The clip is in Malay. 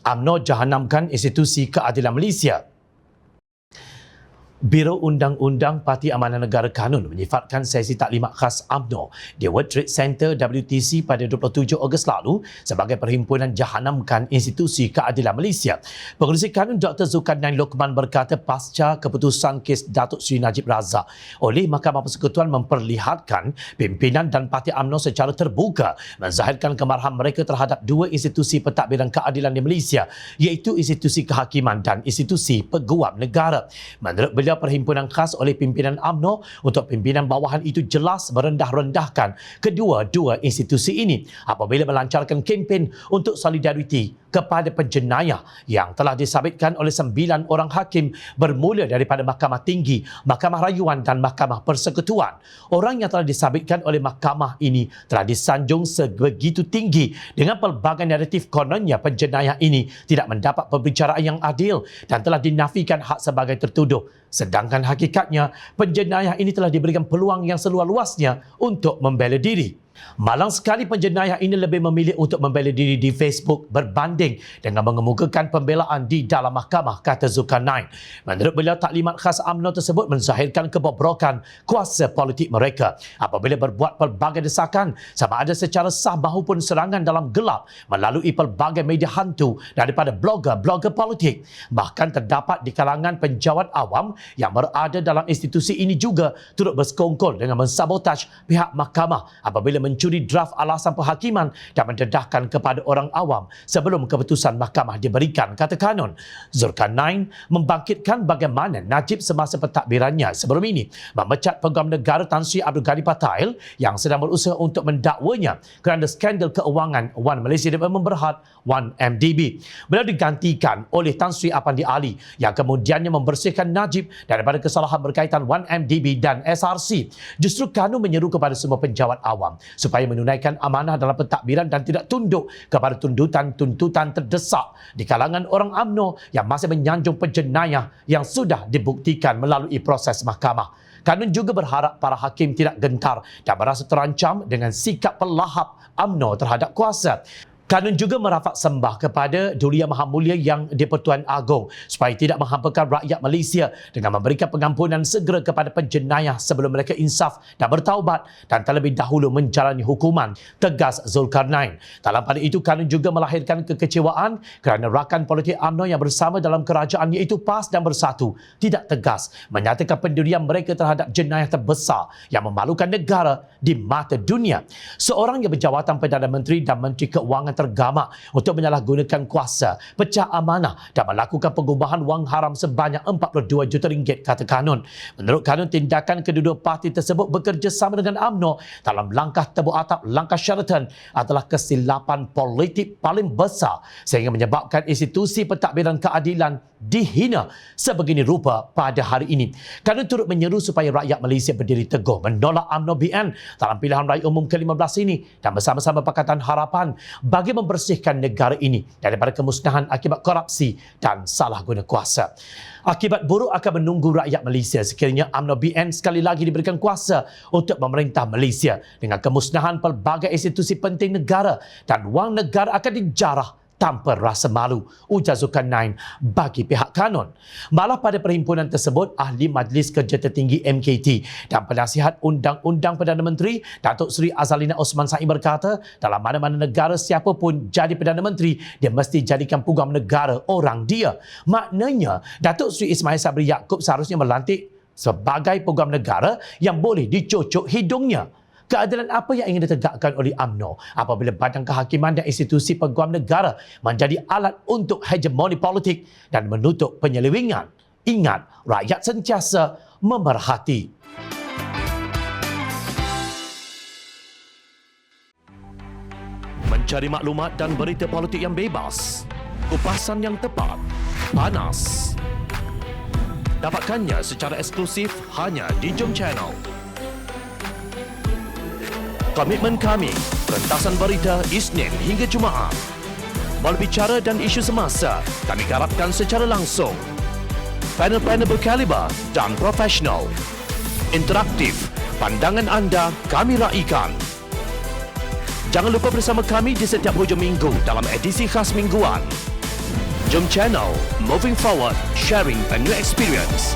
UMNO jahanamkan institusi keadilan Malaysia. Biro Undang-Undang Parti Amanah Negara Kanun menyifatkan sesi taklimat khas UMNO di World Trade Center WTC pada 27 Ogos lalu sebagai perhimpunan jahanamkan institusi keadilan Malaysia. Pengerusi Kanun Dr. Zulkarnain Lokman berkata pasca keputusan kes Datuk Seri Najib Razak oleh Mahkamah Persekutuan memperlihatkan pimpinan dan Parti UMNO secara terbuka menzahirkan kemarahan mereka terhadap dua institusi pentadbiran keadilan di Malaysia, iaitu institusi kehakiman dan institusi peguam negara. Menurut beliau, perhimpunan khas oleh pimpinan UMNO untuk pimpinan bawahan itu jelas merendah-rendahkan kedua-dua institusi ini apabila melancarkan kempen untuk solidariti kepada penjenayah yang telah disabitkan oleh 9 orang hakim bermula daripada Mahkamah Tinggi, Mahkamah Rayuan dan Mahkamah Persekutuan. Orang yang telah disabitkan oleh mahkamah ini telah disanjung sebegitu tinggi dengan pelbagai naratif kononnya penjenayah ini tidak mendapat pembicaraan yang adil dan telah dinafikan hak sebagai tertuduh. Sedangkan hakikatnya, penjenayah ini telah diberikan peluang yang seluas-luasnya untuk membela diri. Malang sekali penjenayah ini lebih memilih untuk membela diri di Facebook berbanding dengan mengemukakan pembelaan di dalam mahkamah, kata Zulkarnain. Menurut beliau, taklimat khas UMNO tersebut menzahirkan kebobrokan kuasa politik mereka apabila berbuat pelbagai desakan sama ada secara sah maupun serangan dalam gelap melalui pelbagai media hantu daripada blogger-blogger politik. Bahkan terdapat di kalangan penjawat awam yang berada dalam institusi ini juga turut bersekongkol dengan mensabotaj pihak mahkamah apabila mencuri draft alasan penghakiman dan mendedahkan kepada orang awam sebelum keputusan mahkamah diberikan, kata Kanun. Zulkarnain membangkitkan bagaimana Najib semasa pentadbirannya sebelum ini memecat Peguam Negara Tan Sri Abdul Ghani Patail yang sedang berusaha untuk mendakwanya kerana skandal keuangan Wan Malaysia Development Berhad, Wan MDB. Beliau digantikan oleh Tan Sri Apandi Ali yang kemudiannya membersihkan Najib daripada kesalahan berkaitan Wan MDB dan SRC. Justru Kanun menyeru kepada semua penjawat awam supaya menunaikan amanah dalam pentadbiran dan tidak tunduk kepada tuntutan terdesak di kalangan orang UMNO yang masih menyanjung penjenayah yang sudah dibuktikan melalui proses mahkamah. Kanun juga berharap para hakim tidak gentar dan merasa terancam dengan sikap pelahap UMNO terhadap kuasa. Kanun juga merafak sembah kepada Duli Yang Maha Mulia Yang di-Pertuan Agong supaya tidak menghampakan rakyat Malaysia dengan memberikan pengampunan segera kepada penjenayah sebelum mereka insaf dan bertaubat dan terlebih dahulu menjalani hukuman, tegas Zulkarnain. Dalam pada itu, Kanun juga melahirkan kekecewaan kerana rakan politik UMNO yang bersama dalam kerajaan iaitu PAS dan Bersatu tidak tegas menyatakan pendirian mereka terhadap jenayah terbesar yang memalukan negara di mata dunia. Seorang yang berjawatan Perdana Menteri dan Menteri Keuangan tergamak untuk menyalahgunakan kuasa, pecah amanah dan melakukan pengubahan wang haram sebanyak 42 juta ringgit, kata Kanun. Menurut Kanun, tindakan kedua-dua parti tersebut bekerjasama dengan UMNO dalam langkah tebuk atap langkah Sheraton adalah kesilapan politik paling besar sehingga menyebabkan institusi pentadbiran keadilan dihina sebegini rupa pada hari ini. Kanun turut menyeru supaya rakyat Malaysia berdiri teguh menolak UMNO BN dalam pilihan raya umum ke-15 ini dan bersama-sama Pakatan Harapan bagi membersihkan negara ini daripada kemusnahan akibat korupsi dan salah guna kuasa. Akibat buruk akan menunggu rakyat Malaysia sekiranya UMNO BN sekali lagi diberikan kuasa untuk memerintah Malaysia dengan kemusnahan pelbagai institusi penting negara dan wang negara akan dijarah tanpa rasa malu, ujar Zulkarnain bagi pihak Kanun. Malah pada perhimpunan tersebut, Ahli Majlis Kerja Tertinggi MKT dan Penasihat Undang-Undang Perdana Menteri Datuk Seri Azalina Osman Said berkata, dalam mana-mana negara siapapun jadi Perdana Menteri, dia mesti jadikan peguam negara orang dia. Maknanya, Datuk Seri Ismail Sabri Yaakob seharusnya melantik sebagai peguam negara yang boleh dicocok hidungnya. Keadilan apa yang ingin ditegakkan oleh UMNO apabila badan kehakiman dan institusi peguam negara menjadi alat untuk hegemoni politik dan menutup penyelewengan? Ingat, rakyat sentiasa memerhati. Mencari maklumat dan berita politik yang bebas, kupasan yang tepat, panas. Dapatkannya secara eksklusif hanya di Jom Channel. Komitmen kami, rentasan berita Isnin hingga Jumaat. Berbicara dan isu semasa, kami garapkan secara langsung. Panel-panel berkaliber dan profesional. Interaktif, pandangan anda kami raikan. Jangan lupa bersama kami di setiap hujung minggu dalam edisi khas mingguan. Jom Channel, moving forward, sharing a new experience.